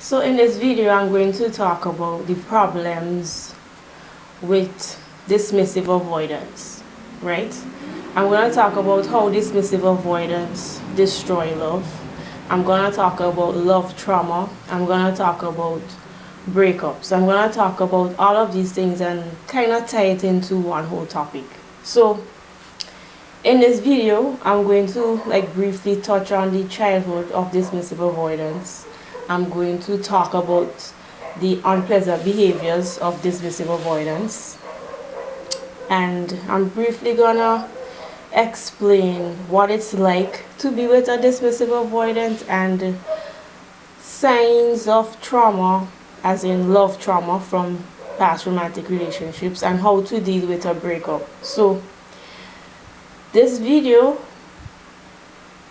So in this video, I'm going to talk about the problems with dismissive avoidance, right? I'm going to talk about how dismissive avoidance destroy love. I'm going to talk about love trauma. I'm going to talk about breakups. I'm going to talk about all of these things and kind of tie it into one whole topic. So in this video, I'm going to briefly touch on the childhood of dismissive avoidance. I'm going to talk about the unpleasant behaviors of dismissive avoidance, and I'm briefly gonna explain what it's like to be with a dismissive avoidant and signs of trauma, as in love trauma from past romantic relationships, and how to deal with a breakup. So this video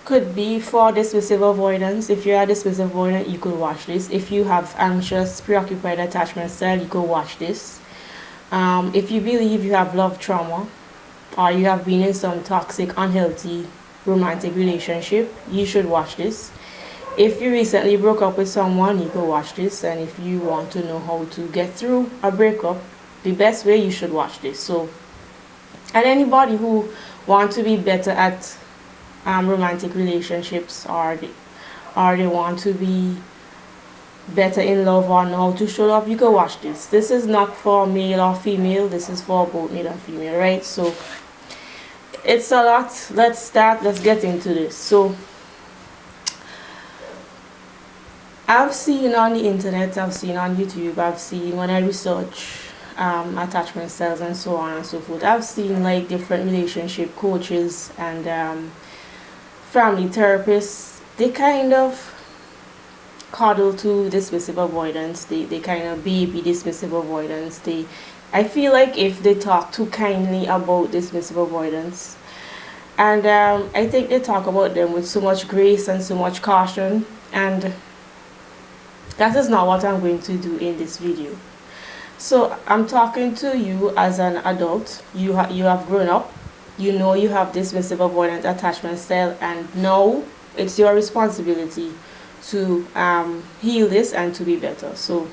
could be for dismissive avoidance. If you're a dismissive avoidant, you could watch this. If you have anxious, preoccupied attachment style, you could watch this. If you believe you have love trauma, or you have been in some toxic, unhealthy romantic relationship, you should watch this. If you recently broke up with someone, you could watch this. And if you want to know how to get through a breakup, the best way, you should watch this. So, and anybody who wants to be better at romantic relationships, or they want to be better in love or know how to show love, you can watch this. This is not for male or female, this is for both male and female, right? So it's a lot. Let's get into this. So I've seen on the internet, I've seen on YouTube, I've seen when I research attachment styles and so on and so forth, I've seen different relationship coaches and family therapists. They kind of coddle to dismissive avoidance. They kind of baby dismissive avoidance. I feel like if they talk too kindly about dismissive avoidance, and I think they talk about them with so much grace and so much caution, and that is not what I'm going to do in this video. So I'm talking to you as an adult. You have grown up. You know you have dismissive avoidant attachment style, and now it's your responsibility to heal this and to be better. So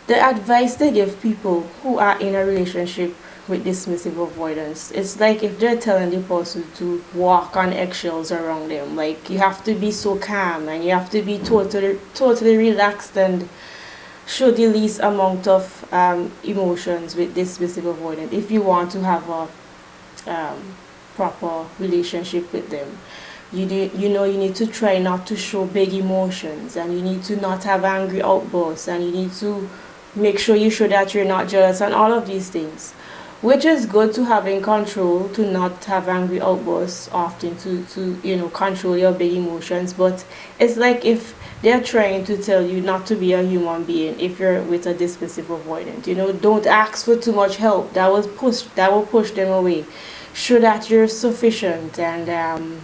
the advice they give people who are in a relationship with dismissive avoidance, it's like if they're telling the person to walk on eggshells around them. You have to be so calm, and you have to be totally relaxed and show the least amount of emotions with dismissive avoidant if you want to have a proper relationship with them. You need to try not to show big emotions, and you need to not have angry outbursts, and you need to make sure you show that you're not jealous, and all of these things, which is good to have in control, to not have angry outbursts often, to control your big emotions. But it's like if they're trying to tell you not to be a human being if you're with a dismissive avoidant. Don't ask for too much help. That will push them away. Show that you're sufficient, and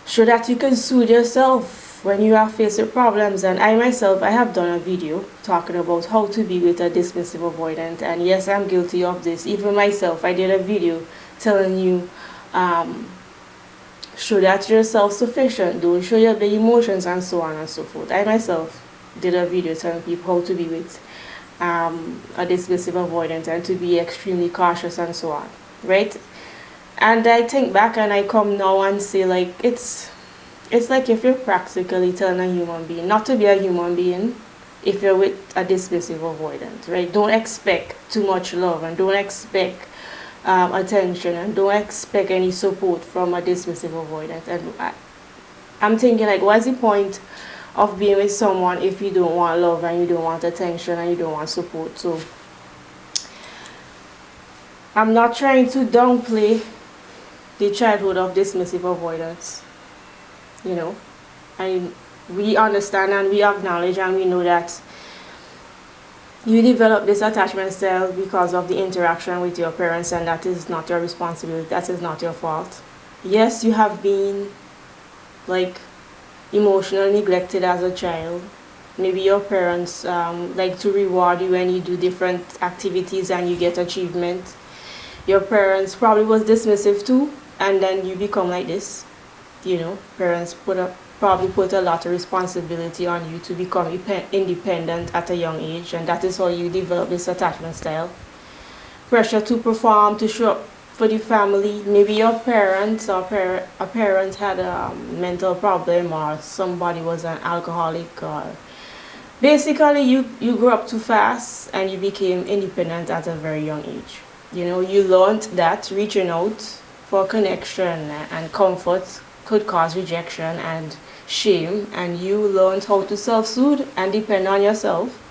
show that you can soothe yourself when you are faced with problems. And I myself, I have done a video talking about how to be with a dismissive avoidant, and yes, I'm guilty of this. Even myself, I did a video telling you show that you're self-sufficient, don't show your big emotions, and so on and so forth. I myself did a video telling people how to be with a dismissive avoidant and to be extremely cautious and so on, right? And I think back and I come now and say, it's like if you're practically telling a human being not to be a human being if you're with a dismissive avoidant, right? Don't expect too much love, and don't expect attention, and don't expect any support from a dismissive avoidant. And I'm thinking, what's the point of being with someone if you don't want love, and you don't want attention, and you don't want support? So I'm not trying to downplay the childhood of dismissive avoidance. We understand and we acknowledge and we know that you develop this attachment style because of the interaction with your parents, and that is not your responsibility. That is not your fault. Yes, you have been emotionally neglected as a child. Maybe your parents like to reward you when you do different activities and you get achievement. Your parents probably was dismissive too, and then you become like this. Parents put up probably put a lot of responsibility on you to become independent at a young age, and that is how you develop this attachment style. Pressure to perform, to show up for the family. Maybe your parents or a parent had a mental problem, or somebody was an alcoholic, or basically you grew up too fast and you became independent at a very young age. You know, you learned that reaching out for connection and comfort could cause rejection and shame, and you learned how to self-soothe and depend on yourself,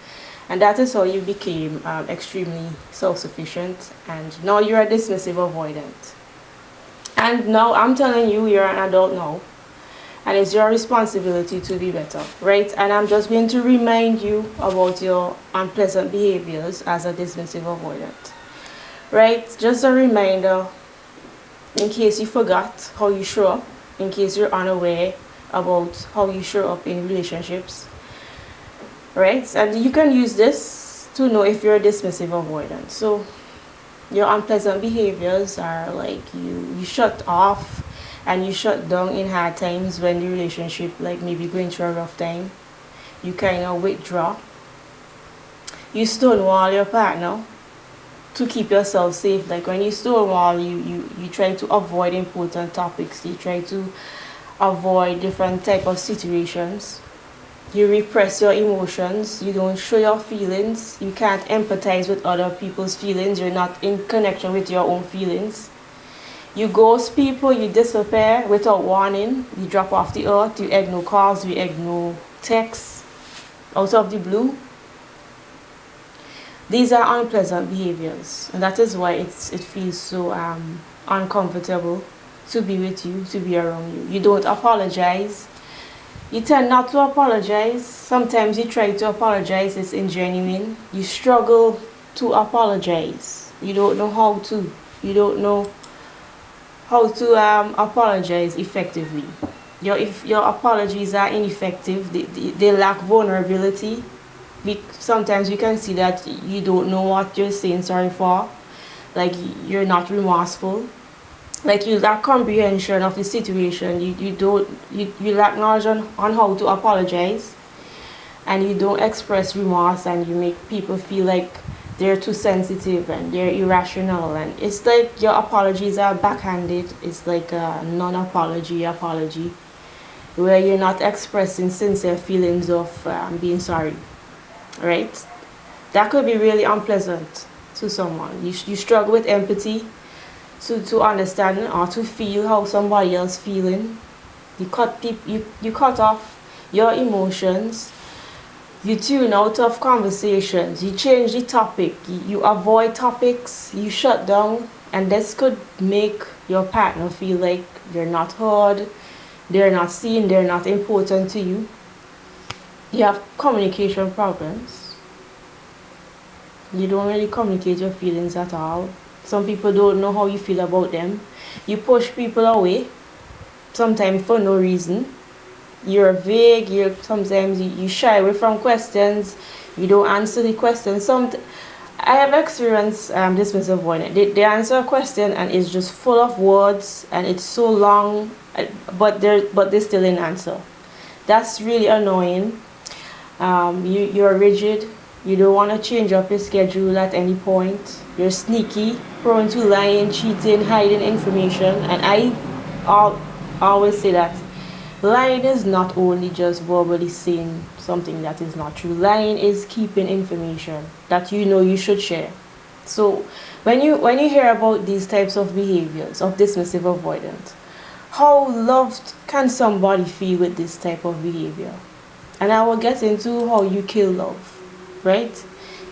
and that is how you became extremely self-sufficient, and now you're a dismissive avoidant. And now I'm telling you, you're an adult now, and it's your responsibility to be better, right? And I'm just going to remind you about your unpleasant behaviors as a dismissive avoidant, right? Just a reminder, in case you forgot how you show up, in case you're unaware about how you show up in relationships, right? And you can use this to know if you're a dismissive avoidant. So your unpleasant behaviors are like you shut off and you shut down in hard times when the relationship, like maybe going through a rough time. You kind of withdraw. You stonewall your partner to keep yourself safe. Like when you stonewall, you try to avoid important topics. You try to avoid different type of situations. You repress your emotions. You don't show your feelings. You can't empathize with other people's feelings. You're not in connection with your own feelings. You ghost people. You disappear without warning. You drop off the earth. You ignore calls. You ignore texts out of the blue. These are unpleasant behaviors, and that is why it feels so uncomfortable to be with you, to be around you. You don't apologize. You tend not to apologize. Sometimes you try to apologize, it's ingenuine. You struggle to apologize. You don't know how to. You don't know how to apologize effectively. If your apologies are ineffective, they lack vulnerability. Sometimes you can see that you don't know what you're saying sorry for. Like you're not remorseful. Like you lack comprehension of the situation. You lack knowledge on how to apologize, and you don't express remorse, and you make people feel like they're too sensitive and they're irrational, and it's like your apologies are backhanded. It's like a non-apology apology where you're not expressing sincere feelings of being sorry, right? That could be really unpleasant to someone. You struggle with empathy to understand or to feel how somebody else feeling. You cut off your emotions. You tune out of conversations. You change the topic. You avoid topics. You shut down, and this could make your partner feel like they're not heard, they're not seen, they're not important to you. You have communication problems. You don't really communicate your feelings at all. Some people don't know how you feel about them. You push people away, sometimes for no reason. You're vague. Sometimes you shy away from questions. You don't answer the questions. I have experienced dismissive avoidance. They answer a question and it's just full of words and it's so long, but they still didn't answer. That's really annoying. You're rigid. You don't want to change up your schedule at any point. You're sneaky, prone to lying, cheating, hiding information. And I always say that lying is not only just verbally saying something that is not true. Lying is keeping information that you know you should share. So when you hear about these types of behaviors of dismissive avoidance, how loved can somebody feel with this type of behavior? And I will get into how you kill love. Right?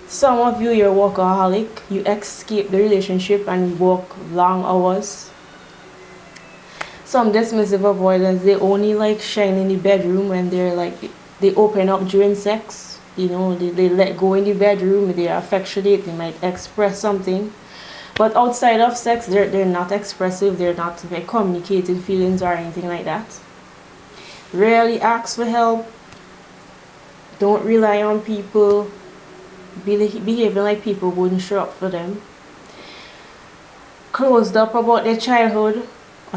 Some of you, you're a workaholic. You escape the relationship and work long hours. Some dismissive avoidants, they only like shine in the bedroom when they open up during sex. You know, they let go in the bedroom, they are affectionate, they might express something. But outside of sex, they're not expressive, they're not communicating feelings or anything like that. Rarely ask for help. Don't rely on people. Behaving like people wouldn't show up for them. Closed up about their childhood,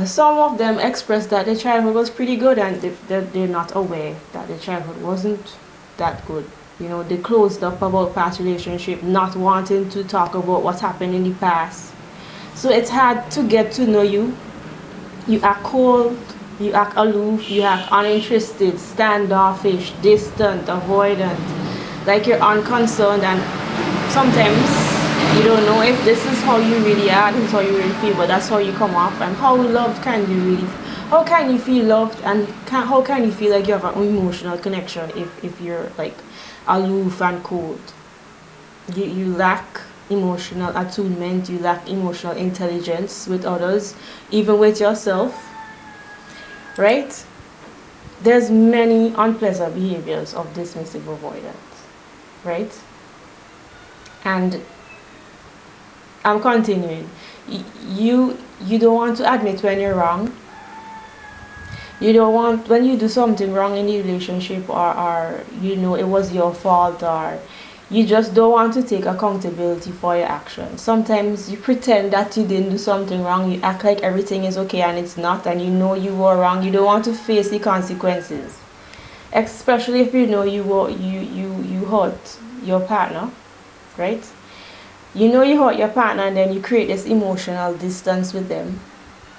Some of them express that their childhood was pretty good, and they're not aware that their childhood wasn't that good. You know, they closed up about past relationship, not wanting to talk about what happened in the past. So it's hard to get to know you. You act cold, you act aloof, you act uninterested, standoffish, distant, avoidant, like you're unconcerned, and sometimes you don't know if this is how you really are, this is how you really feel, but that's how you come off. And how loved can you really, how can you feel loved, and how can you feel like you have an emotional connection if you're like aloof and cold? You lack emotional attunement, you lack emotional intelligence with others, even with yourself, right? There's many unpleasant behaviors of dismissive avoidance, right? And I'm continuing. You don't want to admit when you're wrong. You don't want, when you do something wrong in the relationship, or you know it was your fault, or you just don't want to take accountability for your actions. Sometimes you pretend that you didn't do something wrong. You act like everything is okay and it's not, and you know you were wrong. You don't want to face the consequences, especially if you know you hurt your partner, right? You know you hurt your partner, and then you create this emotional distance with them.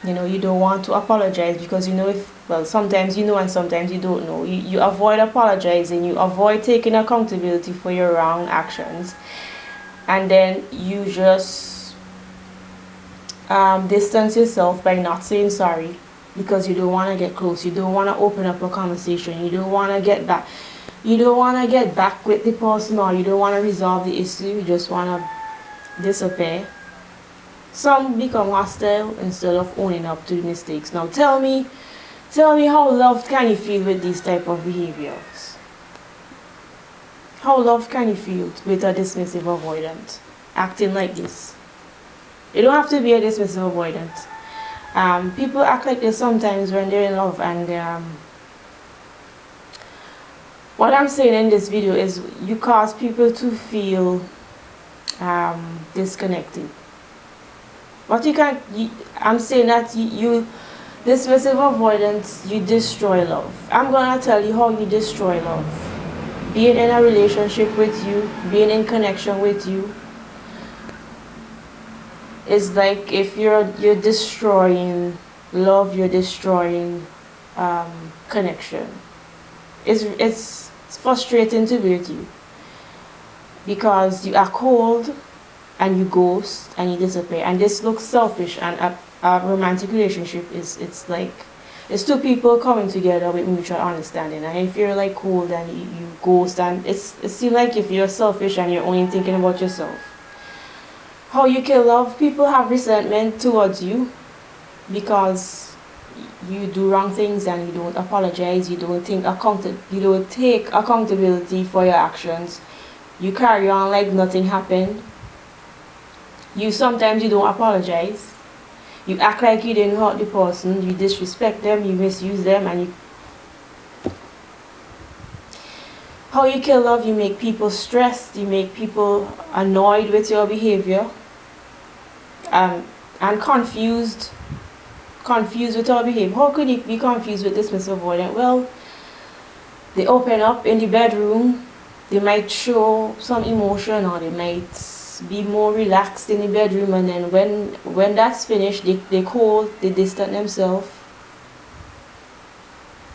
You know, you don't want to apologize because you know sometimes you know and sometimes you don't know. You avoid apologizing, you avoid taking accountability for your wrong actions, and then you just distance yourself by not saying sorry because you don't want to get close, you don't want to open up a conversation, you don't want to get back. You don't want to get back with the person, or you don't want to resolve the issue, you just want to disappear. Some become hostile instead of owning up to the mistakes. Now tell me how loved can you feel with these type of behaviors? How loved can you feel with a dismissive avoidant acting like this? You don't have to be a dismissive avoidant. People act like this sometimes when they're in love, and what I'm saying in this video is you cause people to feel disconnected. But I'm saying that you dismissive avoidance, you destroy love. I'm gonna tell you how you destroy love. Being in a relationship with you, being in connection with you, is like if you're destroying love, you're destroying connection. It's frustrating to be with you because you are cold and you ghost and you disappear, and this looks selfish. And a romantic relationship it's like it's two people coming together with mutual understanding. And if you're like cold and you ghost, and it seems like if you're selfish and you're only thinking about yourself. How you kill love? People have resentment towards you because you do wrong things and you don't apologize, you don't take accountability for your actions. You carry on like nothing happened. Sometimes you don't apologize. You act like you didn't hurt the person. You disrespect them. You misuse them, and how you kill love? You make people stressed. You make people annoyed with your behavior, and confused with our behavior. How could you be confused with dismissive avoidant? Well, they open up in the bedroom. They might show some emotion, or they might be more relaxed in the bedroom, and then when that's finished, they cold, they distance themselves,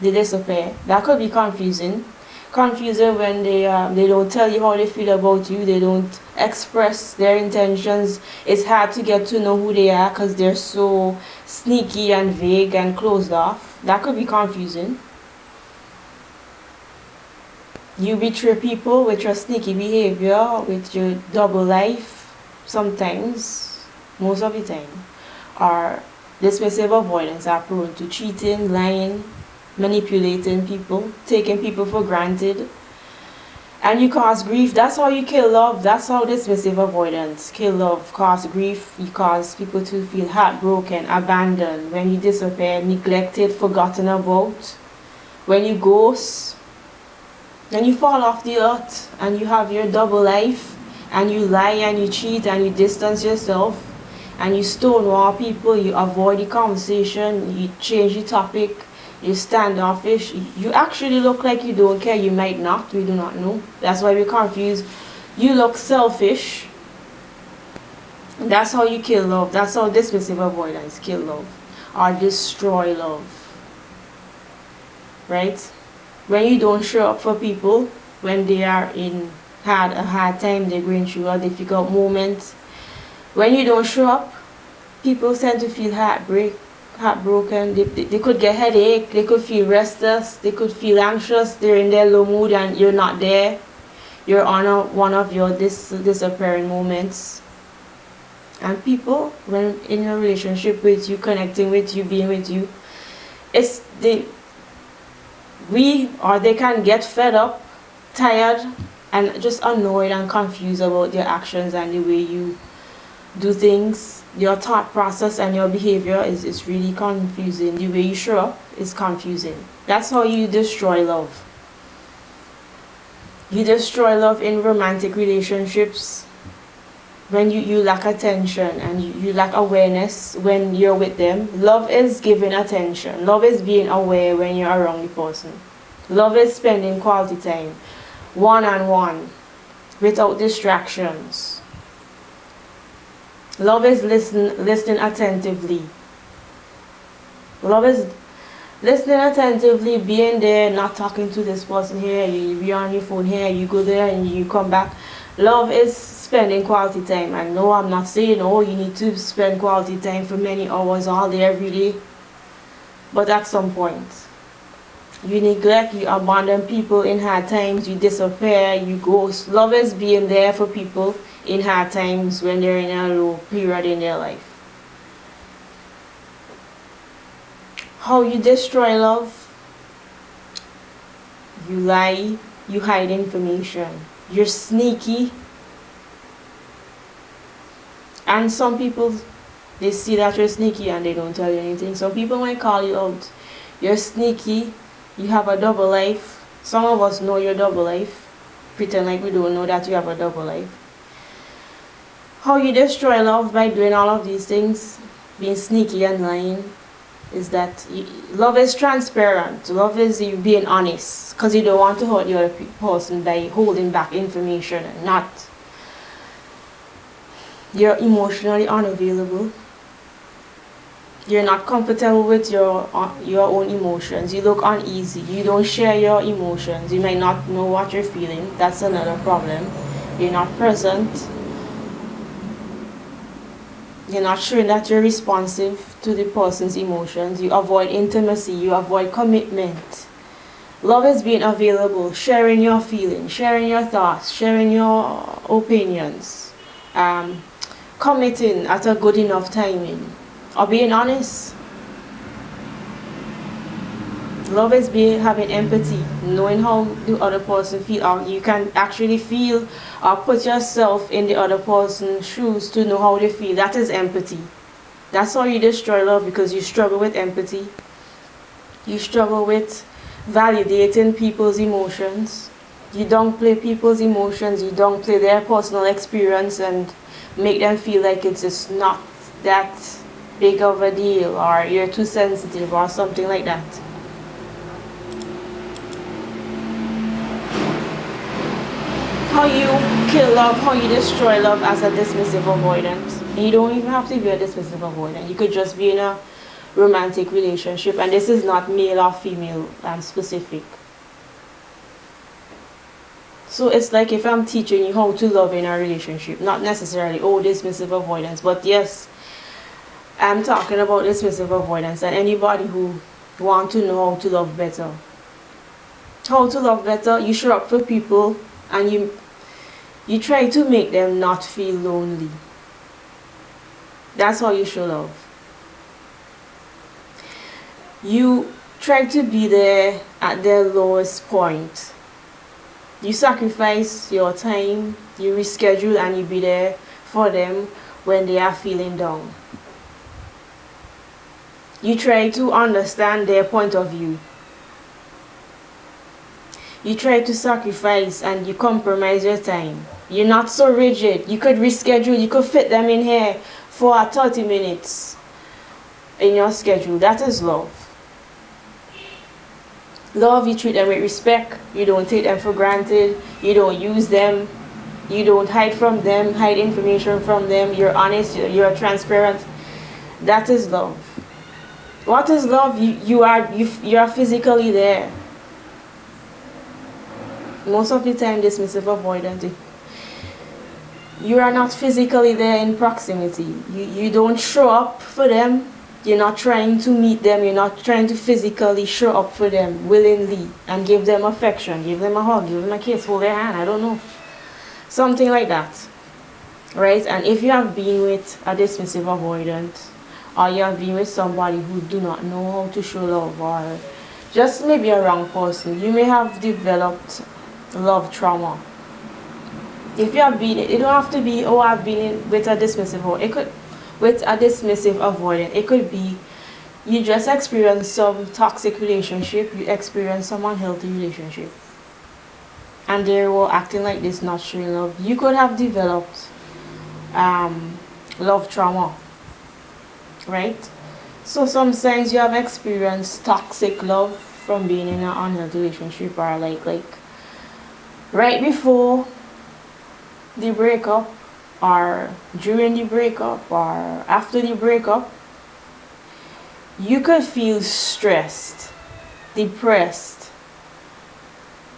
they disappear. That could be confusing when they don't tell you how they feel about you, they don't express their intentions. It's hard to get to know who they are because they're so sneaky and vague and closed off. That could be confusing. You betray people with your sneaky behavior, with your double life, sometimes, most of the time. Or dismissive avoidance are prone to cheating, lying, manipulating people, taking people for granted. And you cause grief. That's how you kill love. That's how dismissive avoidance kill love. Cause grief. You cause people to feel heartbroken, abandoned. When you disappear, neglected, forgotten about. When you ghost. Then you fall off the earth and you have your double life, and you lie and you cheat and you distance yourself. and you stonewall people, you avoid the conversation, you change the topic, you standoffish, you actually look like you don't care. You might not, we do not know. That's why we're confused. You look selfish. That's how you kill love. That's how dismissive avoidance kill love or destroy love. Right? When you don't show up for people when they are in a hard time, they're going through a difficult moment. When you don't show up, people tend to feel heartbroken. They could get headache, they could feel restless, they could feel anxious, they're in their low mood and you're not there. You're on one of your disappearing moments. And people, when in a relationship with you, connecting with you, being with you, they can get fed up, tired, and just annoyed and confused about your actions and the way you do things. Your thought process and your behavior is really confusing. The way you show up is confusing. That's how you destroy love. You destroy love in romantic relationships when you lack attention and you lack awareness when you're with them. Love is giving attention. Love is being aware when you're around the person. Love is spending quality time, one-on-one, without distractions. Love is listening attentively. Love is listening attentively, being there, not talking to this person here, you be on your phone here, you go there and you come back. Love is spending quality time. And no, I'm not saying, oh, you need to spend quality time for many hours all day, every day. But at some point, you neglect, you abandon people in hard times, you disappear, you ghost. Love is being there for people in hard times when they're in a low period in their life. How you destroy love? You lie, you hide information, you're sneaky. And some people, they see that you're sneaky and they don't tell you anything. Some people might call you out. You're sneaky, you have a double life. Some of us know your double life. Pretend like we don't know that you have a double life. How you destroy love by doing all of these things, being sneaky and lying, is that love is transparent. Love is you being honest, because you don't want to hurt the other person by holding back information and not. You're emotionally unavailable. You're not comfortable with your own emotions. You look uneasy. You don't share your emotions. You might not know what you're feeling. That's another problem. You're not present. You're not showing that you're responsive to the person's emotions. You avoid intimacy. You avoid commitment. Love is being available, sharing your feelings, sharing your thoughts, sharing your opinions, committing at a good enough timing, or being honest. Love is having empathy, knowing how the other person feels, or you can actually feel or put yourself in the other person's shoes to know how they feel. That is empathy. That's how you destroy love, because you struggle with empathy. You struggle with validating people's emotions. You downplay people's emotions. You downplay their personal experience and make them feel like it's just not that big of a deal, or you're too sensitive or something like that. How you kill love, how you destroy love as a dismissive avoidant. And you don't even have to be a dismissive avoidant. You could just be in a romantic relationship, and this is not male or female specific. So it's like if I'm teaching you how to love in a relationship, not necessarily, oh, dismissive avoidance, but yes, I'm talking about dismissive avoidance, and anybody who wants to know how to love better. How to love better, you show up for people and you try to make them not feel lonely. That's how you show love. You try to be there at their lowest point. You sacrifice your time, you reschedule, and you be there for them when they are feeling down. You try to understand their point of view. You try to sacrifice and you compromise your time. You're not so rigid. You could reschedule, you could fit them in here for 30 minutes in your schedule. That is love. Love, you treat them with respect. You don't take them for granted. You don't use them. You don't hide from them, hide information from them. You're honest, you're transparent. That is love. What is love? You are physically there. Most of the time, dismissive avoidant, you are not physically there in proximity. You don't show up for them. You're not trying to meet them. You're not trying to physically show up for them willingly and give them affection, give them a hug, give them a kiss, hold their hand, I don't know. Something like that. Right? And if you have been with a dismissive avoidant, or you have been with somebody who do not know how to show love, or just maybe a wrong person, you may have developed love trauma. If you have been, it don't have to be, oh, I've been with a dismissive avoidant. It could, with a dismissive avoidant, it could be you just experience some toxic relationship, you experience some unhealthy relationship, and they were acting like this, not showing love. You could have developed love trauma, right? So sometimes you have experienced toxic love from being in an unhealthy relationship, or like right before the breakup, or during the breakup, or after the breakup. You could feel stressed, depressed,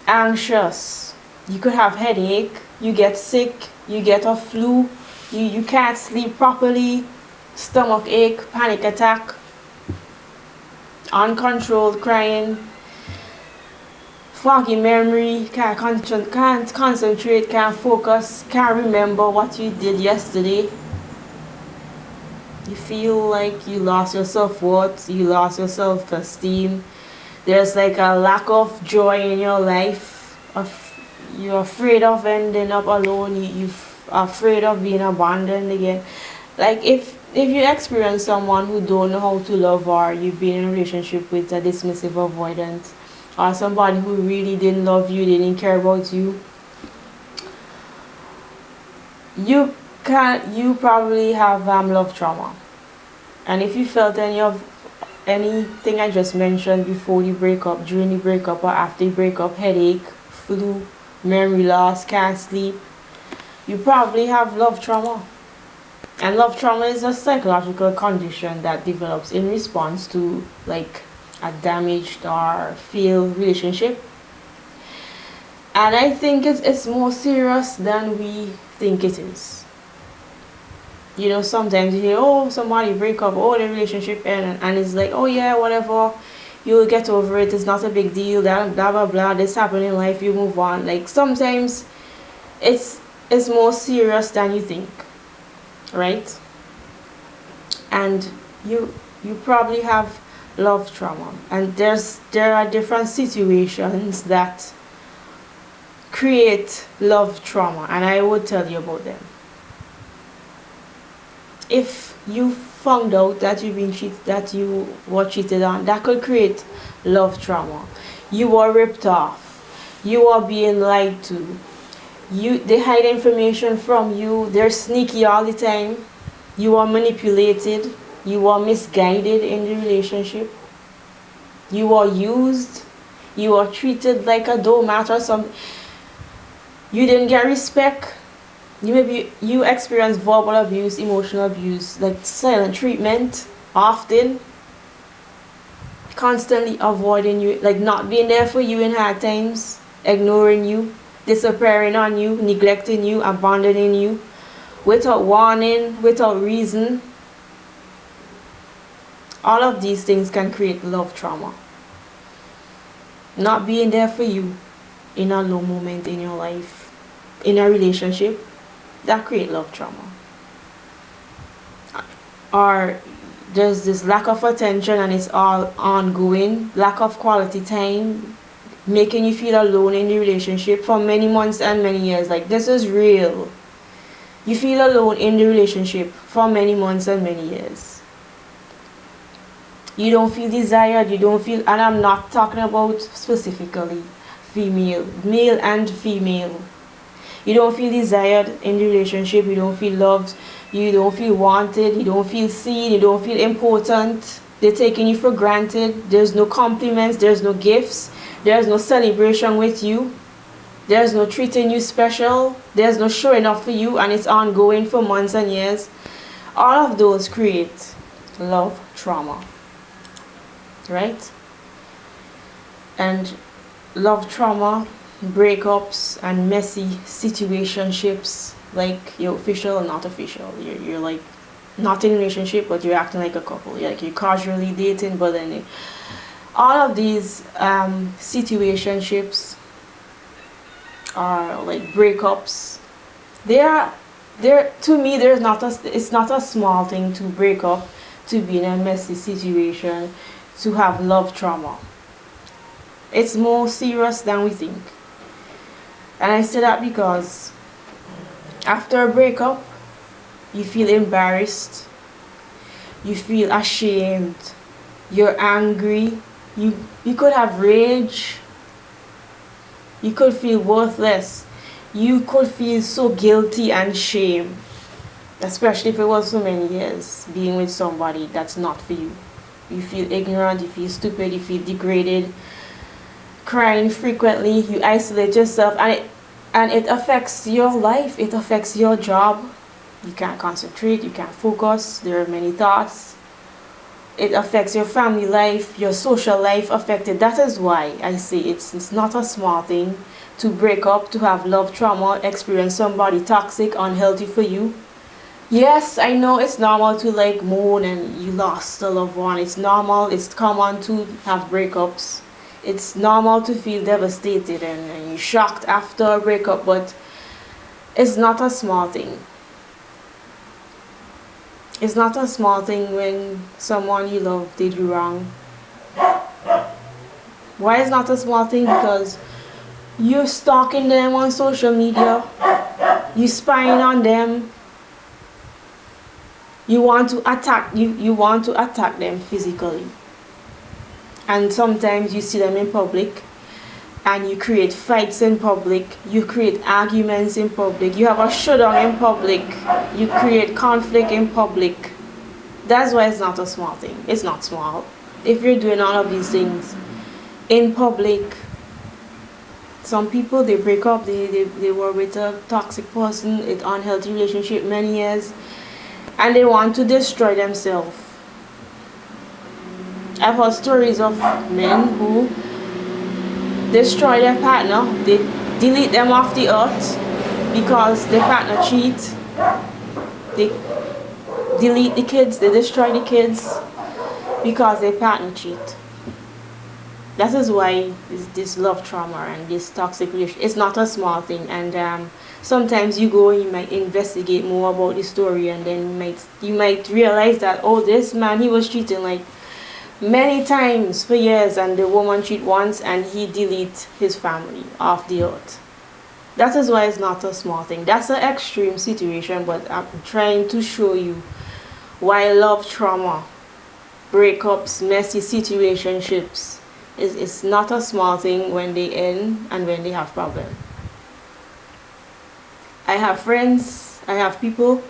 anxious. You could have headache, you get sick, you get a flu, you can't sleep properly, stomach ache, panic attack, uncontrolled crying, foggy memory, can't concentrate, can't focus, can't remember what you did yesterday. You feel like you lost your self-worth, you lost your self-esteem. There's like a lack of joy in your life. You're afraid of ending up alone. You're afraid of being abandoned again. Like if you experience someone who don't know how to love, or you've been in a relationship with a dismissive avoidant, or somebody who really didn't love you, didn't care about you, you probably have love trauma. And if you felt anything I just mentioned before the breakup, during the breakup, or after the breakup, headache, flu, memory loss, can't sleep, you probably have love trauma. And love trauma is a psychological condition that develops in response to like a damaged or failed relationship. And I think it's more serious than we think it is. You know, sometimes you hear, oh, somebody break up, oh, the relationship ended, and it's like, oh yeah, whatever, you'll get over it, it's not a big deal, blah blah blah, this happened in life, you move on. Like sometimes it's more serious than you think, right? And you probably have love trauma, and there are different situations that create love trauma, and I would tell you about them. If you found out that that you were cheated on, that could create love trauma. You were ripped off, you are being lied to, they hide information from you, they're sneaky all the time, you are manipulated, you are misguided in the relationship, you are used, you are treated like a doormat or something, you didn't get respect. You experience verbal abuse, emotional abuse, like silent treatment, often, constantly avoiding you, like not being there for you in hard times, ignoring you, disappearing on you, neglecting you, abandoning you, without warning, without reason. All of these things can create love trauma. Not being there for you in a low moment in your life, in a relationship, that create love trauma. Or there's this lack of attention and it's all ongoing, lack of quality time, making you feel alone in the relationship for many months and many years. Like this is real. You feel alone in the relationship for many months and many years. You don't feel desired, you don't feel, and I'm not talking about specifically female, male and female. You don't feel desired in the relationship, you don't feel loved, You don't feel wanted, you don't feel seen, you don't feel important. They're taking you for granted. There's no compliments, there's no gifts, there's no celebration with you. There's no treating you special. There's no showing up for you, and it's ongoing for months and years. All of those create love trauma, right? And love trauma, breakups, and messy situationships, like you're official or not official. You're like not in a relationship, but you're acting like a couple. You're casually dating, but then all of these situationships are like breakups. They're to me. It's not a small thing to break up, to be in a messy situation, to have love trauma. It's more serious than we think. And I say that because after a breakup, you feel embarrassed, you feel ashamed, you're angry, you could have rage, you could feel worthless, you could feel so guilty and shame, especially if it was so many years being with somebody that's not for you. You feel ignorant, you feel stupid, you feel degraded, crying frequently, you isolate yourself, and it affects your life, it affects your job. You can't concentrate, you can't focus, there are many thoughts. It affects your family life, your social life affected. That is why I say it's not a small thing to break up, to have love trauma, experience somebody toxic, unhealthy for you. Yes, I know it's normal to like mourn and you lost a loved one. It's normal, it's common to have breakups. It's normal to feel devastated and you're shocked after a breakup, but it's not a small thing. It's not a small thing when someone you love did you wrong. Why is not a small thing? Because you're stalking them on social media, you spying on them, you want to attack them physically. And sometimes you see them in public and you create fights in public, you create arguments in public, you have a showdown in public, you create conflict in public. That's why it's not a small thing. It's not small. If you're doing all of these things in public, some people, they break up, they were with a toxic person, an unhealthy relationship many years, and they want to destroy themselves. I've heard stories of men who destroy their partner, they delete them off the earth because their partner cheats. They delete the kids, they destroy the kids because their partner cheat. That is why this love trauma and this toxic relationship, it's not a small thing. And sometimes you go and you might investigate more about the story, and then you might realize that, oh, this man, he was cheating like many times for years, and the woman cheat once and he delete his family off the earth. That is why it's not a small thing. That's an extreme situation, but I'm trying to show you why love trauma, breakups, messy situationships is not a small thing when they end and when they have problems. I have friends, I have people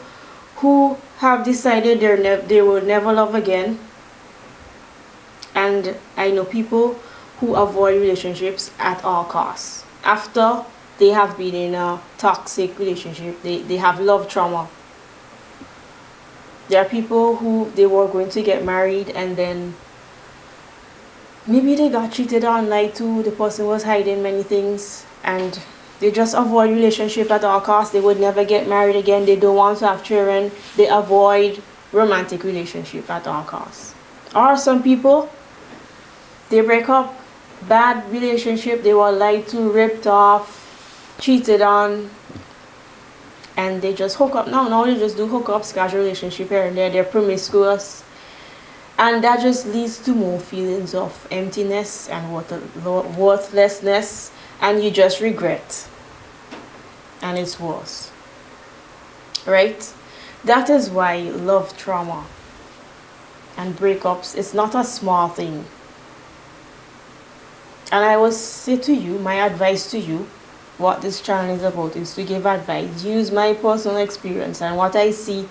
who have decided they will never love again. And I know people who avoid relationships at all costs. After they have been in a toxic relationship, they have love trauma. There are people who they were going to get married, and then maybe they got cheated on, lied to, the person was hiding many things, and they just avoid relationship at all costs. They would never get married again. They don't want to have children. They avoid romantic relationship at all costs. Or some people, they break up, bad relationship, they were lied to, ripped off, cheated on, and they just hook up. No, they just do hookups, casual relationship here and there. They're promiscuous, and that just leads to more feelings of emptiness and worthlessness, and you just regret, and it's worse, right? That is why love trauma and breakups is not a small thing. And I will say to you, my advice to you, what this channel is about is to give advice, use my personal experience and what I see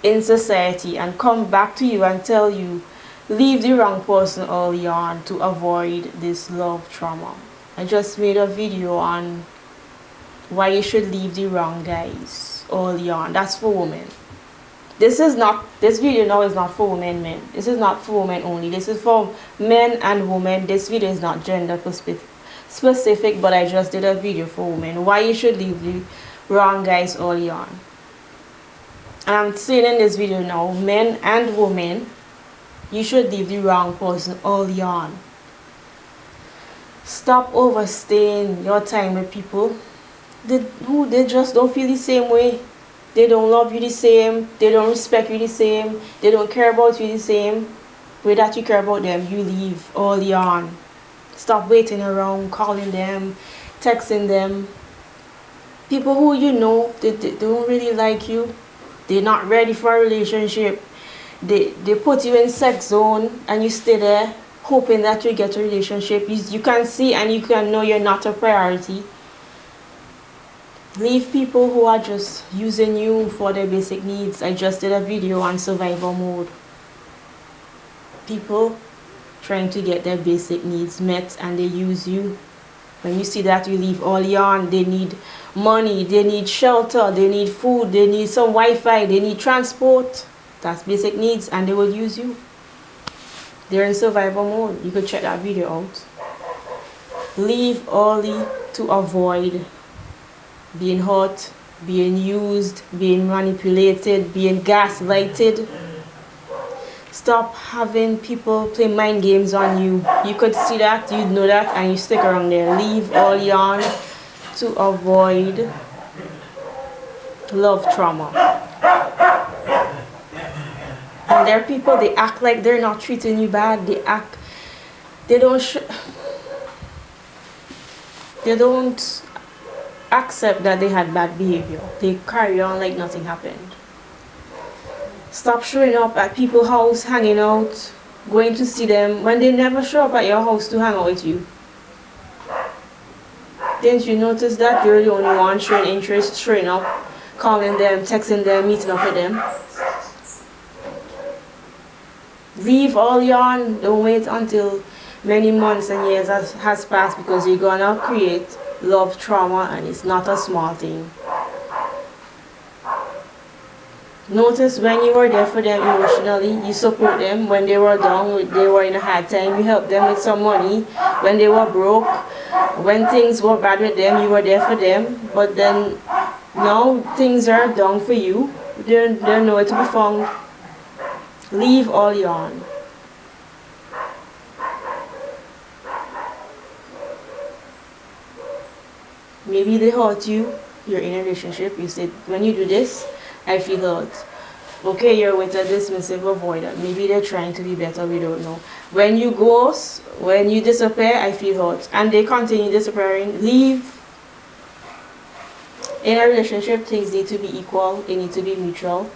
in society and come back to you and tell you leave the wrong person early on to avoid this love trauma. I just made a video on why you should leave the wrong guys early on. That's for women. This video now is not for women, men. This is not for women only. This is for men and women. This video is not gender specific, but I just did a video for women. Why you should leave the wrong guys early on. And I'm saying in this video now, men and women, you should leave the wrong person early on. Stop overstaying your time with people they just don't feel the same way. They don't love you the same. They don't respect you the same. They don't care about you the same way that you care about them. You leave early on. Stop waiting around, calling them, texting them. People who you know, they don't really like you. They're not ready for a relationship. They put you in sex zone and you stay there hoping that you get a relationship. You can see and you can know you're not a priority. Leave people who are just using you for their basic needs. I just did a video on survival mode. People trying to get their basic needs met and they use you. When you see that, you leave early on. They need money, they need shelter, they need food, they need some Wi-Fi, they need transport. That's basic needs and they will use you. They're in survival mode. You could check that video out. Leave early to avoid being hurt, being used, being manipulated, being gaslighted. Stop having people play mind games on you. You could see that, you'd know that, and you stick around there. Leave early on to avoid love trauma. And there are people, they act like they're not treating you bad. They don't accept that they had bad behavior. They carry on like nothing happened. Stop showing up at people's house, hanging out, going to see them when they never show up at your house to hang out with you. Didn't you notice that you're the only one showing interest, showing up, calling them, texting them, meeting up with them? Leave early on. Don't wait until many months and years has passed, because you're gonna create love trauma, and it's not a small thing. Notice when you were there for them emotionally, you support them. When they were down, they were in a hard time, you helped them with some money. When they were broke, when things were bad with them, you were there for them. But then now things are down for you. They're nowhere to be found. Leave early on. Maybe they hurt you, you're in a relationship, you said, when you do this, I feel hurt. Okay, you're with a dismissive avoidant. Maybe they're trying to be better, we don't know. When you ghost, when you disappear, I feel hurt. And they continue disappearing, leave. In a relationship, things need to be equal, they need to be mutual.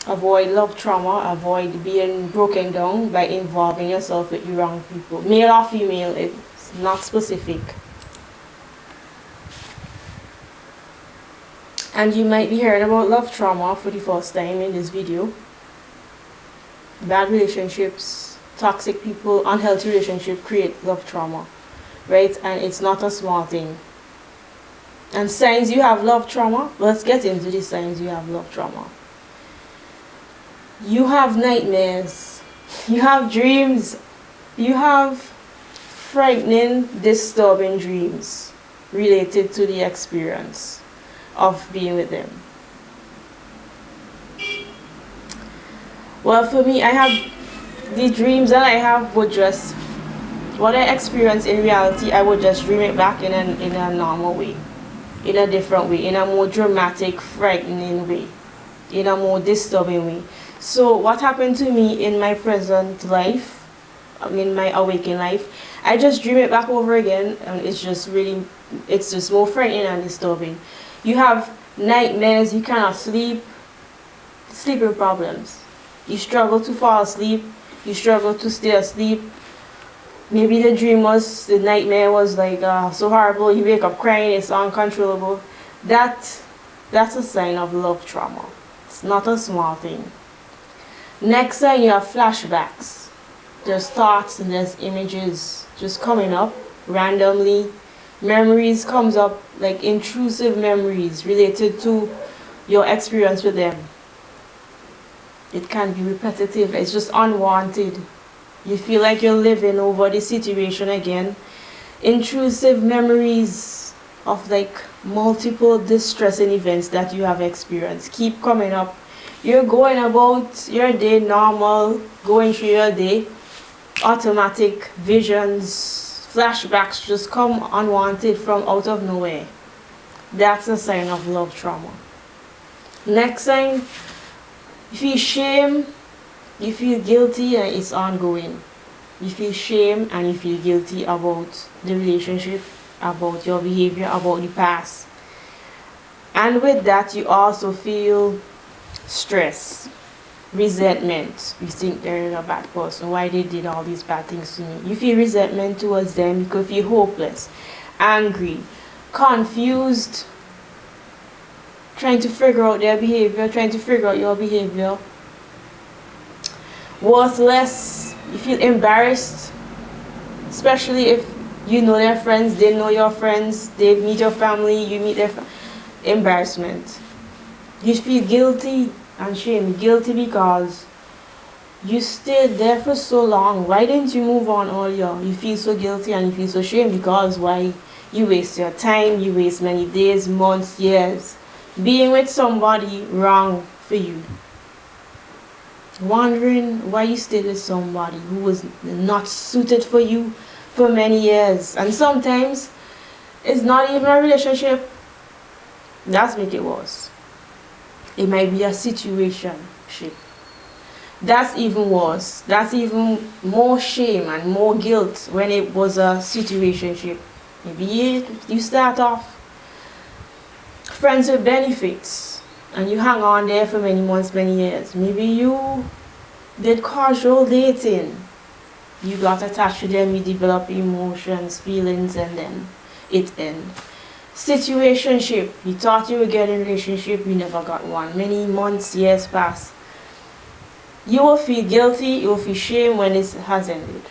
Avoid love trauma, avoid being broken down by involving yourself with the wrong people. Male or female, it's not specific. And you might be hearing about love trauma for the first time in this video. Bad relationships, toxic people, unhealthy relationships create love trauma, right? And it's not a small thing. And signs you have love trauma, let's get into the signs you have love trauma. You have nightmares, you have dreams, you have frightening, disturbing dreams related to the experience of being with them. Well, for me, I have the dreams that I have would just, what I experience in reality, I would just dream it back in a normal way, in a different way, in a more dramatic, frightening way, in a more disturbing way. So what happened to me in my present life, in my awakened life, I just dream it back over again, and it's just more frightening and disturbing. You have nightmares, you cannot sleep, sleeping problems. You struggle to fall asleep, you struggle to stay asleep. Maybe the nightmare was like so horrible, you wake up crying, it's uncontrollable. That That's a sign of love trauma. It's not a small thing. Next sign, you have flashbacks. There's thoughts and there's images just coming up randomly. Memories comes up, like intrusive memories related to your experience with them. It can be repetitive. It's just unwanted. You feel like you're living over the situation again. Intrusive memories of like multiple distressing events that you have experienced keep coming up. You're going about your day normal, going through your day. Automatic visions, flashbacks just come unwanted from out of nowhere. That's a sign of love trauma. Next sign, you feel shame, you feel guilty, and it's ongoing. You feel shame and you feel guilty about the relationship, about your behavior, about the past. And with that, you also feel stress, resentment. You think they're a bad person, why they did all these bad things to me. You feel resentment towards them. You could feel hopeless, angry, confused, trying to figure out their behavior, trying to figure out your behavior. Worthless. You feel embarrassed, especially if you know their friends, they know your friends, they meet your family, you meet their embarrassment. You feel guilty and shame. Guilty because you stayed there for so long. Why didn't you move on earlier? You feel so guilty and you feel so shame because why? You waste your time, you waste many days, months, years being with somebody wrong for you. Wondering why you stayed with somebody who was not suited for you for many years. And sometimes it's not even a relationship. That's make it worse. It might be a situationship. That's even worse. That's even more shame and more guilt when it was a situationship. Maybe you start off friends with benefits and you hang on there for many months, many years. Maybe you did casual dating. You got attached to them, you develop emotions, feelings, and then it ends. Situationship. You thought you would get a relationship, you never got one. Many months, years pass. You will feel guilty, you will feel shame when it has ended.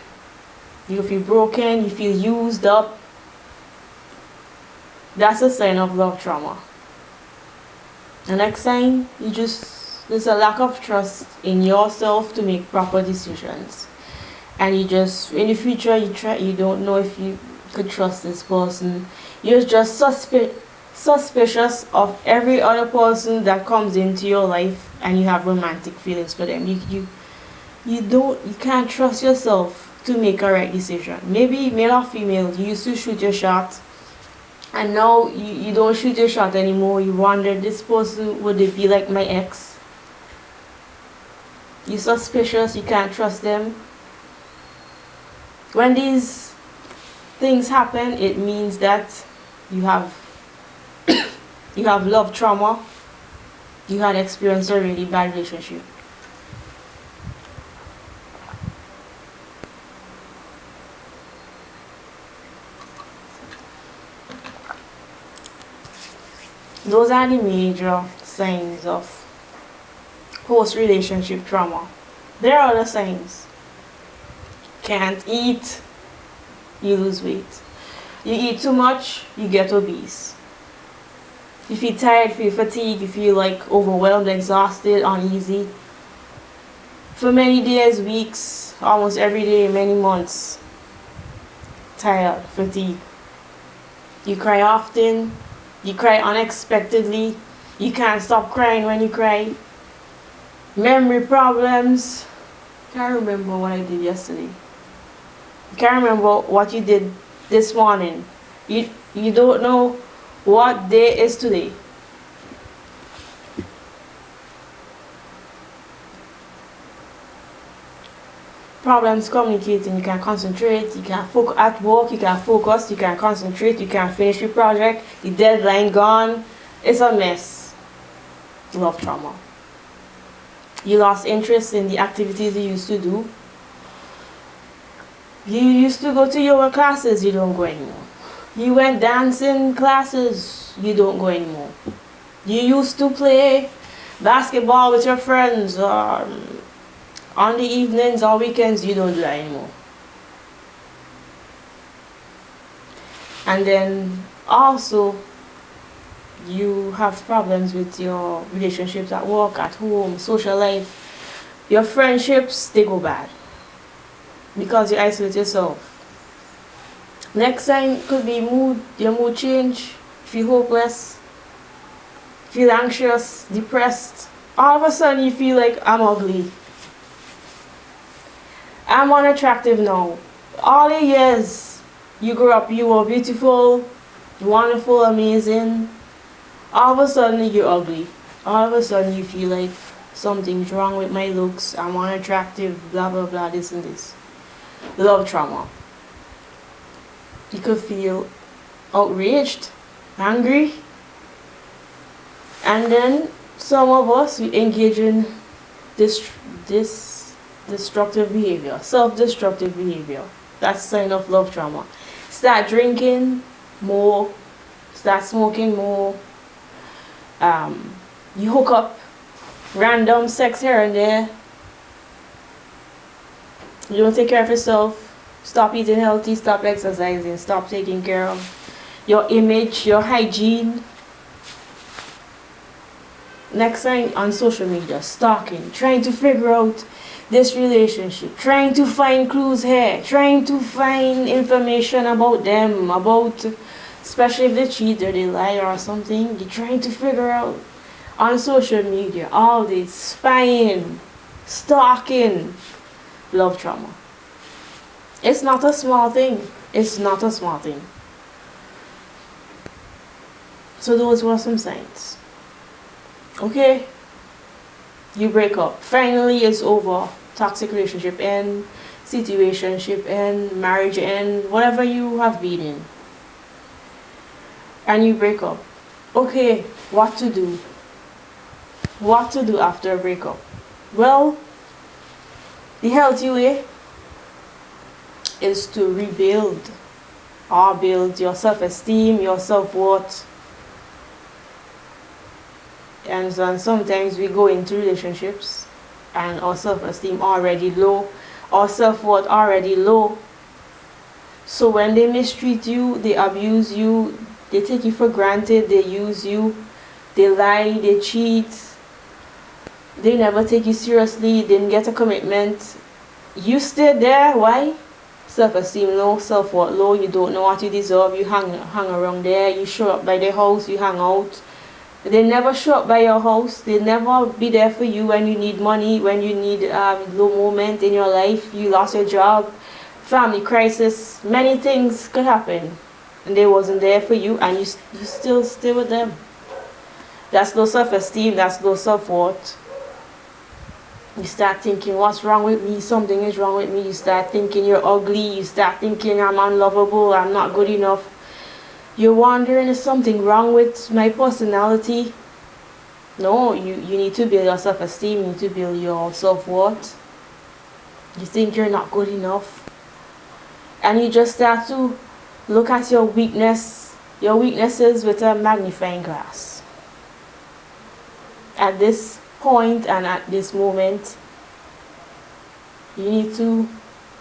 You will feel broken, you feel used up. That's a sign of love trauma. The next sign, there's a lack of trust in yourself to make proper decisions. And you just, in the future, you don't know if you could trust this person. You're just suspicious of every other person that comes into your life, and you have romantic feelings for them. You can't trust yourself to make a right decision. Maybe male or female, you used to shoot your shot, and now you don't shoot your shot anymore. You wonder, this person, would it be like my ex? You're suspicious, you can't trust them. When these things happen, it means that you have love trauma. You had experienced a really bad relationship. Those are the major signs of post-relationship trauma. There are other signs. Can't eat, you lose weight. You eat too much, you get obese. You feel tired, feel fatigued, you feel like overwhelmed, exhausted, uneasy. For many days, weeks, almost every day, many months. Tired, fatigued. You cry often, you cry unexpectedly, you can't stop crying when you cry. Memory problems. Can't remember what I did yesterday. Can't remember what you did this morning. You don't know what day is today. Problems communicating. You can't concentrate. You can't focus at work. You can't focus. You can't concentrate. You can't finish your project. The deadline gone. It's a mess. Love trauma. You lost interest in the activities you used to do. You used to go to yoga classes, you don't go anymore. You went dancing classes, you don't go anymore. You used to play basketball with your friends on the evenings or weekends. You don't do that anymore. And then also you have problems with your relationships at work, at home, social life. Your friendships, they go bad because you isolate yourself. Next sign could be your mood change, feel hopeless, feel anxious, depressed. All of a sudden you feel like, I'm ugly, I'm unattractive now. All the years you grew up, you were beautiful, wonderful, amazing. All of a sudden you're ugly. All of a sudden you feel like something's wrong with my looks, I'm unattractive, blah blah blah, this and this. Love trauma. You could feel outraged, angry, and then some of us, we engage in this destructive behavior, self-destructive behavior. That's a sign of love trauma. Start drinking more, start smoking more, you hook up, random sex here and there, you don't take care of yourself, stop eating healthy, stop exercising, stop taking care of your image, your hygiene. Next sign on social media, stalking, trying to figure out this relationship, trying to find clues here, trying to find information about them, about, especially if they cheat or they lie or something, you're trying to figure out on social media, all this spying, stalking, love trauma. It's not a small thing. It's not a small thing. So those were some signs. Okay? You break up. Finally, it's over. Toxic relationship end, situationship end, marriage end, whatever you have been in. And you break up. Okay, what to do? What to do after a breakup? Well, the healthy way is to rebuild or build your self-esteem, your self-worth. And sometimes we go into relationships and our self-esteem already low, our self-worth already low. So when they mistreat you, they abuse you, they take you for granted, they use you, they lie, they cheat, they never take you seriously, didn't get a commitment, you stay there. Why? Self-esteem low, self-worth low, you don't know what you deserve, you hang around there, you show up by their house, you hang out. They never show up by your house, they never be there for you when you need money, when you need low moment in your life, you lost your job, family crisis, many things could happen. And they wasn't there for you and you still stay with them. That's low self-esteem, that's low self-worth. You start thinking, what's wrong with me? Something is wrong with me. You start thinking you're ugly. You start thinking I'm unlovable. I'm not good enough. You're wondering, is something wrong with my personality? No, you need to build your self-esteem. You need to build your self-worth. You think you're not good enough. And you just start to look at your weaknesses with a magnifying glass. At this point and at this moment, you need to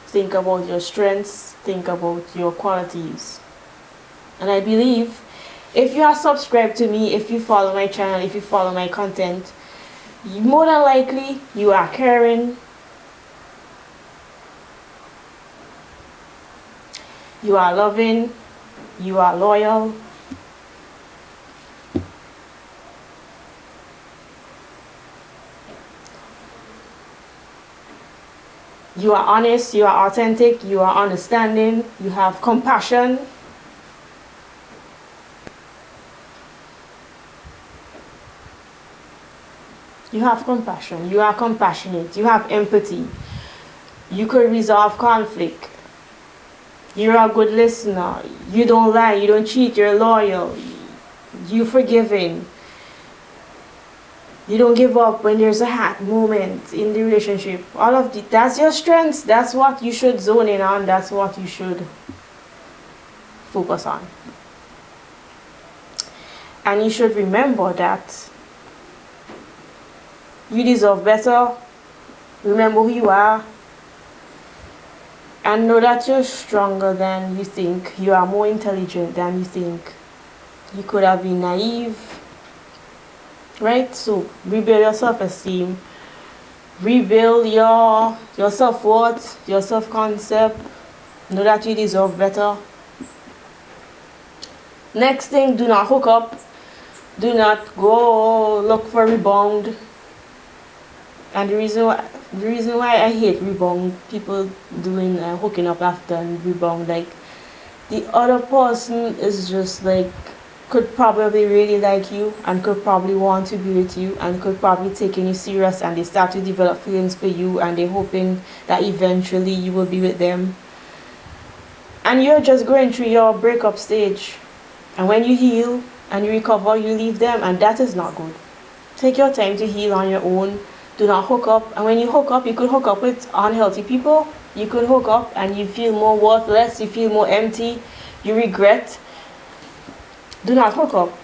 think about your strengths, think about your qualities. And I believe if you are subscribed to me, if you follow my channel, if you follow my content, more than likely you are caring, you are loving, you are loyal, you are honest, you are authentic, you are understanding, you have compassion. You have compassion, you are compassionate, you have empathy, you could resolve conflict, you're a good listener, you don't lie, you don't cheat, you're loyal, you're forgiving, you don't give up when there's a hard moment in the relationship. All of that's your strengths, that's what you should zone in on, that's what you should focus on. And you should remember that you deserve better. Remember who you are. And know that you're stronger than you think. You are more intelligent than you think. You could have been naive. Right? So rebuild your self-esteem. Rebuild your self-worth, your self-concept. Know that you deserve better. Next thing, do not hook up. Do not go look for rebound. And the reason why I hate rebound, people doing hooking up after and rebound, like the other person is just like, could probably really like you and could probably want to be with you and could probably taking you serious, and they start to develop feelings for you and they're hoping that eventually you will be with them. And you're just going through your breakup stage. And when you heal and you recover, you leave them, and that is not good. Take your time to heal on your own. Do not hook up. And when you hook up, you could hook up with unhealthy people. You could hook up and you feel more worthless, you feel more empty, you regret. Do not hook up.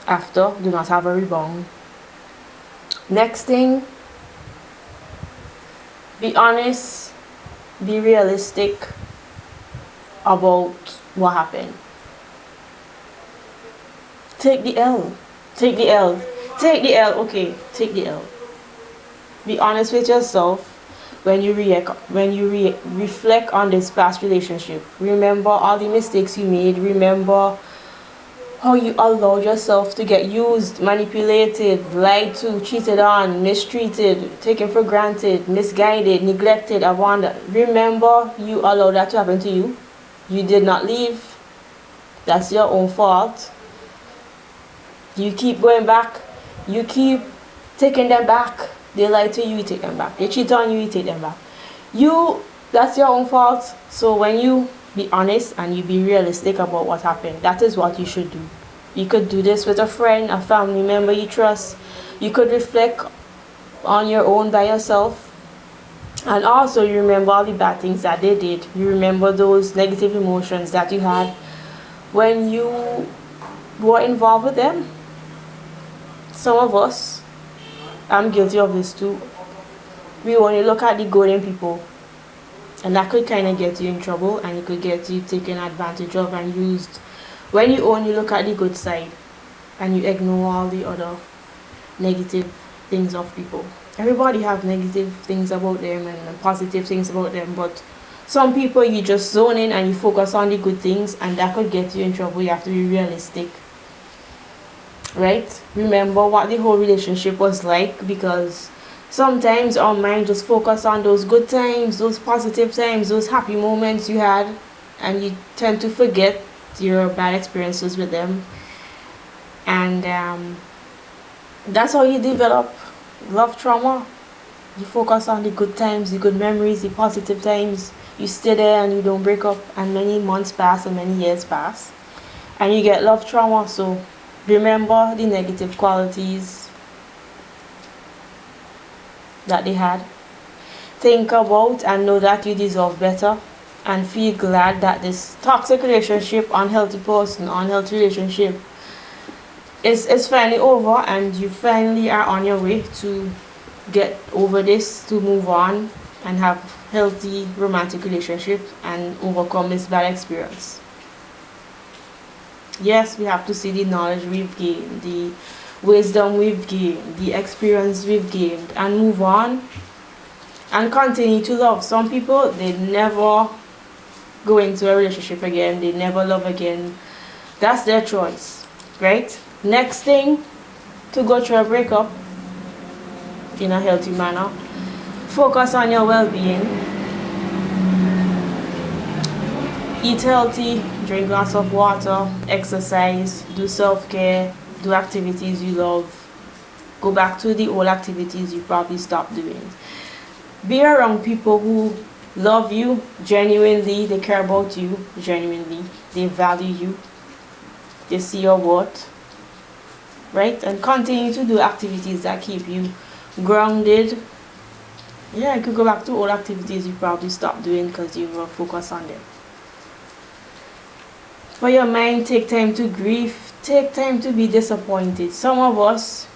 After, do not have a rebound. Next thing, be honest, be realistic about what happened. Take the L. Take the L. Take the L. Okay, take the L. Be honest with yourself when you reflect on this past relationship. Remember all the mistakes you made. Remember how you allowed yourself to get used, manipulated, lied to, cheated on, mistreated, taken for granted, misguided, neglected, abandoned. Remember you allowed that to happen to you. You did not leave. That's your own fault. You keep going back. You keep taking them back. They lie to you, you take them back. They cheat on you, you take them back. That's your own fault. So when you be honest and you be realistic about what happened, that is what you should do. You could do this with a friend, a family member you trust. You could reflect on your own by yourself. And also you remember all the bad things that they did. You remember those negative emotions that you had when you were involved with them. Some of us, I'm guilty of this too, we only look at the good in people, and that could kind of get you in trouble, and it could get you taken advantage of and used when you only look at the good side and you ignore all the other negative things of people. Everybody have negative things about them and positive things about them, but some people you just zone in and you focus on the good things, and that could get you in trouble. You have to be realistic. Right? Remember what the whole relationship was like, because sometimes our mind just focus on those good times, those positive times, those happy moments you had, and you tend to forget your bad experiences with them. And that's how you develop love trauma. You focus on the good times, the good memories, the positive times. You stay there and you don't break up, and many months pass and many years pass and you get love trauma. So remember the negative qualities that they had. Think about and know that you deserve better, and feel glad that this toxic relationship, unhealthy person, unhealthy relationship is finally over, and you finally are on your way to get over this, to move on and have healthy romantic relationships and overcome this bad experience. Yes, we have to see the knowledge we've gained, the wisdom we've gained, the experience we've gained, and move on and continue to love. Some people, they never go into a relationship again, they never love again. That's their choice, right? Next thing, to go through a breakup in a healthy manner, focus on your well-being. Eat healthy, drink lots of water, exercise, do self-care, do activities you love. Go back to the old activities you probably stopped doing. Be around people who love you genuinely, they care about you genuinely, they value you, they see your worth, right? And continue to do activities that keep you grounded. Yeah, you could go back to old activities you probably stopped doing because you were focused on them. For your mind, take time to grieve. Take time to be disappointed. Some of us,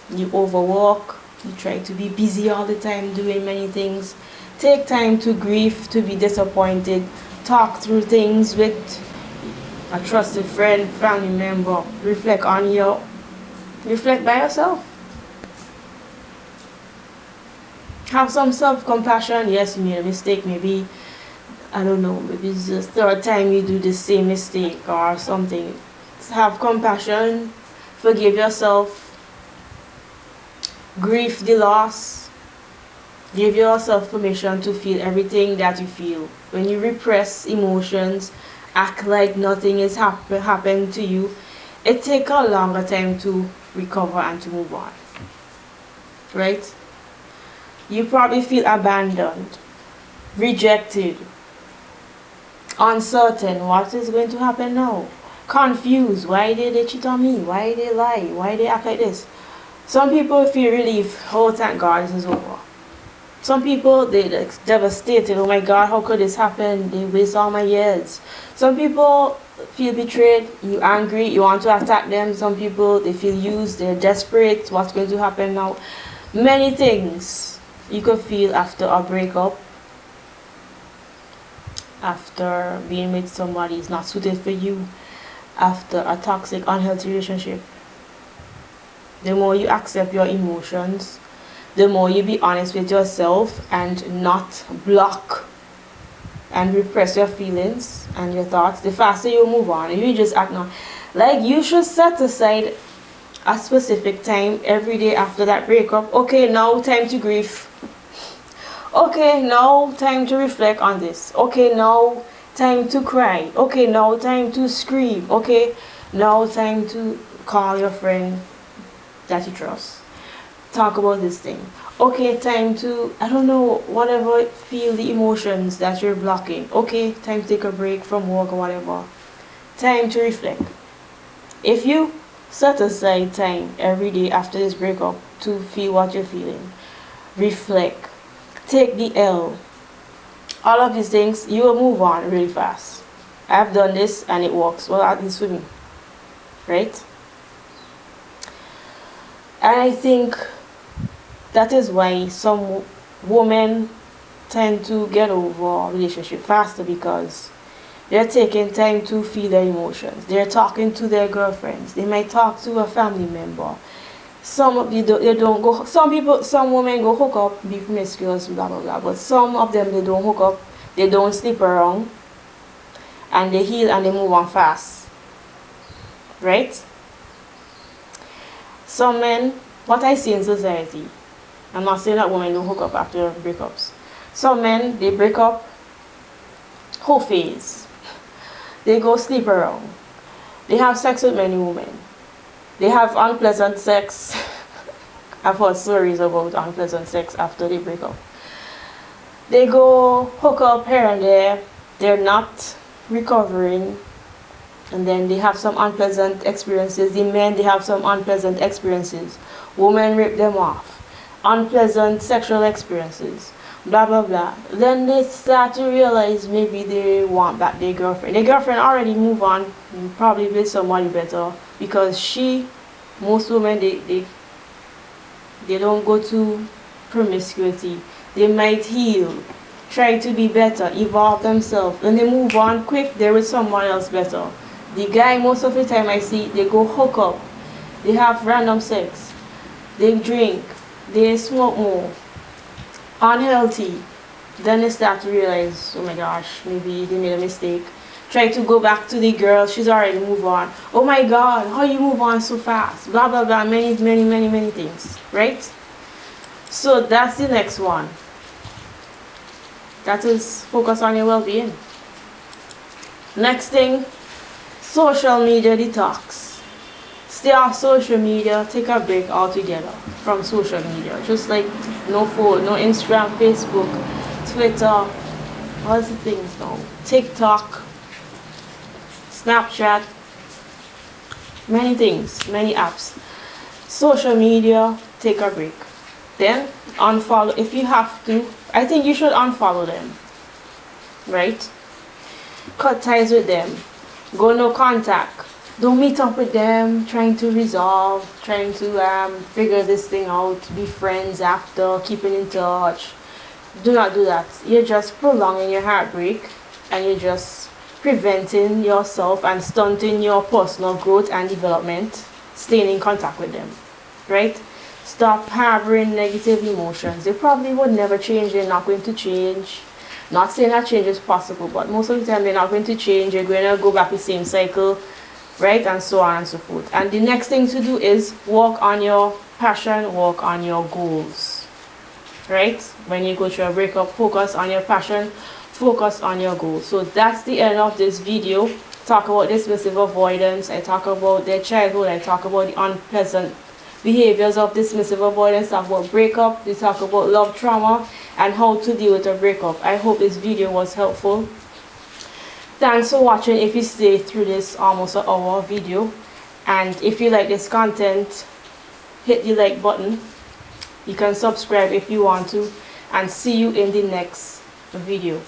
you overwork. You try to be busy all the time doing many things. Take time to grieve, to be disappointed. Talk through things with a trusted friend, family member. Reflect by yourself. Have some self-compassion. Yes, you made a mistake. Maybe, I don't know, maybe it's the third time you do the same mistake or something. Have compassion. Forgive yourself. Grieve the loss. Give yourself permission to feel everything that you feel. When you repress emotions, act like nothing is happening to you, it takes a longer time to recover and to move on. Right? You probably feel abandoned, rejected, uncertain. What is going to happen now? Confused. Why did they cheat on me? Why did they lie? Why did they act like this? Some people feel relief. Oh, thank God, this is over. Some people, they're devastated. Oh my God, how could this happen? They waste all my years. Some people feel betrayed. You're angry. You want to attack them. Some people, they feel used. They're desperate. What's going to happen now? Many things you could feel after a breakup. After being with somebody is not suited for you. After a toxic, unhealthy relationship. The more you accept your emotions, the more you be honest with yourself and not block and repress your feelings and your thoughts, the faster you move on. If you just act now, like you should set aside a specific time every day after that breakup. Okay, now time to grieve. Okay, now time to reflect on this. Okay, now time to cry. Okay, now time to scream. Okay, now time to call your friend that you trust. Talk about this thing. Okay, time to, I don't know, whatever, feel the emotions that you're blocking. Okay, time to take a break from work or whatever. Time to reflect. If you set aside time every day after this breakup to feel what you're feeling, reflect, take the L, all of these things, you will move on really fast. I've done this and it works. Well, at least for me. Right? And I think that is why some women tend to get over a relationship faster, because they're taking time to feel their emotions. They're talking to their girlfriends. They might talk to a family member. Some of you they don't go. Some women go hook up, be promiscuous, blah blah blah. But some of them, they don't hook up. They don't sleep around, and they heal and they move on fast. Right? Some men, what I see in society, I'm not saying that women don't hook up after breakups. Some men, they break up, whole phase. They go sleep around. They have sex with many women. They have unpleasant sex. I've heard stories about unpleasant sex after they break up. They go hook up here and there. They're not recovering. And then they have some unpleasant experiences. The men, they have some unpleasant experiences. Women rip them off. Unpleasant sexual experiences. Blah, blah, blah. Then they start to realize maybe they want back their girlfriend. Their girlfriend already moved on, probably with somebody better. Because most women, they don't go to promiscuity. They might heal, try to be better, evolve themselves. When they move on quick, they're with someone else better. The guy, most of the time I see, they go hook up. They have random sex. They drink. They smoke more. Unhealthy. Then they start to realize, oh my gosh, maybe they made a mistake. Try to go back to the girl. She's already moved on. Oh my God, how you move on so fast? Blah, blah, blah. Many, many, many, many things. Right? So that's the next one. That is focus on your well-being. Next thing, social media detox. Stay off social media. Take a break altogether from social media. Just like no phone, no Instagram, Facebook, Twitter, what's the things now? TikTok, Snapchat, many things, many apps. Social media, take a break. Then unfollow if you have to. I think you should unfollow them. Right? Cut ties with them. Go no contact. Don't meet up with them trying to resolve, trying to figure this thing out, be friends after, keeping in touch. Do not do that. You're just prolonging your heartbreak, and you're just preventing yourself and stunting your personal growth and development, staying in contact with them, right? Stop harboring negative emotions. They probably would never change. They're not going to change. Not saying that change is possible, but most of the time they're not going to change. You're going to go back the same cycle, right? And so on and so forth. And the next thing to do is work on your passion, work on your goals, right? When you go through a breakup, focus on your passion, focus on your goals. So that's the end of this video. Talk about dismissive avoidance. I talk about their childhood. I talk about the unpleasant behaviors of dismissive avoidance. Talk about breakup. We talk about love trauma and how to deal with a breakup. I hope this video was helpful. Thanks for watching. If you stay through this almost an hour video, and if you like this content, hit the like button. You can subscribe if you want to, and see you in the next video.